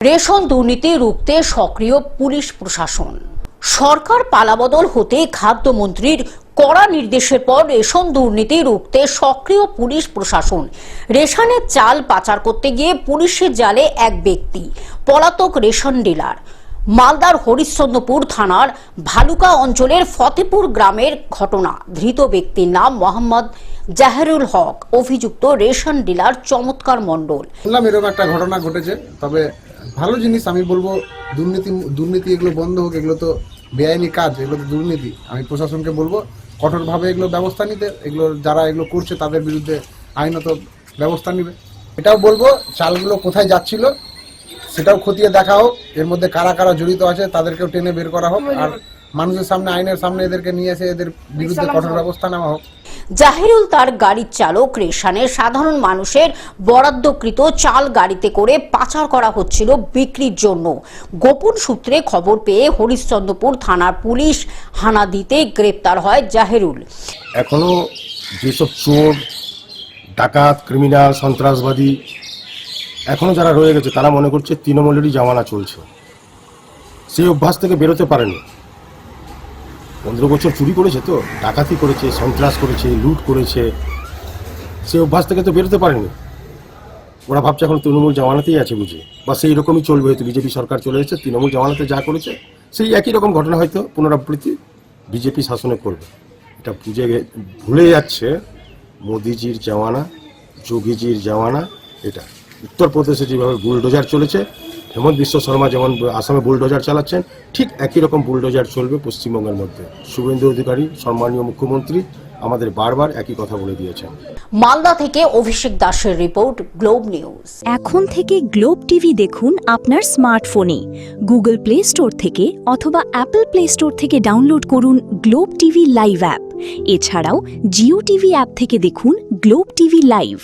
Ration দুর্নীতি রুখতে সক্রিয় পুলিশ প্রশাসন। সরকার পালাবদল হতে খাদ্যমন্ত্রীর কড়া নির্দেশের পর রেশন দুর্নীতি রুখতে সক্রিয় পুলিশ প্রশাসন। রেশনের চাল পাচার করতে গিয়ে পুলিশের জালে এক ব্যক্তি, পলাতক রেশন ডিলার। মালদার হরিশ্চন্দ্রপুর থানার ভালুকা অঞ্চলের ফতেপুর গ্রামের ঘটনা। ধৃত ব্যক্তির নাম মোহাম্মদ জাহেরুল হক, অভিযুক্ত রেশন ডিলার চমৎকার মণ্ডল। এরকম একটা ঘটনা ঘটেছে, তবে ভালো জিনিস আমি বলবো, দুর্নীতি এগুলো বন্ধ হোক। এগুলো তো বেআইনি কাজ, এগুলো তো দুর্নীতি। আমি প্রশাসনকে বলবো কঠোরভাবে এগুলো ব্যবস্থা নিতে, এগুলো যারা এগুলো করছে তাদের বিরুদ্ধে আইনত ব্যবস্থা নিবে। এটাও বলবো চালগুলো কোথায় যাচ্ছিল সেটাও খতিয়ে দেখা হোক, এর মধ্যে কারা কারা জড়িত আছে তাদেরকেও টেনে বের করা হোক, আর মানুষের সামনে, আইনের সামনে এদেরকে নিয়ে এসে এদের বিরুদ্ধে কঠোর ব্যবস্থা নেওয়া হোক। জাহিরুল তার গাড়ির চালক। রেশনের সাধারণ মানুষের বরাদ্দকৃত চাল গাড়িতে করে পাচার করা হচ্ছিল বিক্রির জন্য। গোপন সূত্রে খবর পেয়ে হরিশ্চন্দ্রপুর থানার পুলিশ হানা দিতে গ্রেপ্তার হয় জাহিরুল। এখনো যেসব চোর, ডাকাত, ক্রিমিনাল, সন্ত্রাসবাদী এখনো যারা রয়ে গেছে তারা মনে করছে তৃণমূলেরই জামানা চলছে। সেই অভ্যাস থেকে বেরোতে পারেনি। 15 বছর চুরি করেছে, তো ডাকাতি করেছে, সন্ত্রাস করেছে, লুট করেছে, সেই অভ্যাস থেকে তো বেরোতে পারেনি। ওরা ভাবছে এখন তৃণমূল জামানাতেই আছে বুঝি, বা সেই রকমই চলবে। হয়তো বিজেপি সরকার চলে এসেছে, তৃণমূল জামানাতে যা করেছে সেই একই রকম ঘটনা হয়তো পুনরাবৃত্তি বিজেপি শাসনে করবে। এটা ভুলে যাচ্ছে মোদিজির জামানা, যোগীজির জামানা। এটা উত্তরপ্রদেশে যেভাবে বুলডোজার চলেছে, হেমন্ত বিশ্ব শর্মা যেমন আসামে বুলডোজার চালাচ্ছেন, ঠিক একই রকম বুলডোজার চলবে পশ্চিমবঙ্গের মধ্যে। শুভেন্দু অধিকারী সম্মানীয় মুখ্যমন্ত্রী আমাদের বারবার একই কথা বলে দিয়েছেন। মালদা থেকে অভিষেক দাসের রিপোর্ট, গ্লোব নিউজ। এখন থেকে গ্লোব টিভি দেখুন আপনার স্মার্টফোনে। গুগল প্লে স্টোর থেকে অথবা অ্যাপল প্লে স্টোর থেকে ডাউনলোড করুন গ্লোব টিভি লাইভ অ্যাপ। এছাড়াও জিও টিভি অ্যাপ থেকে দেখুন গ্লোব টিভি লাইভ।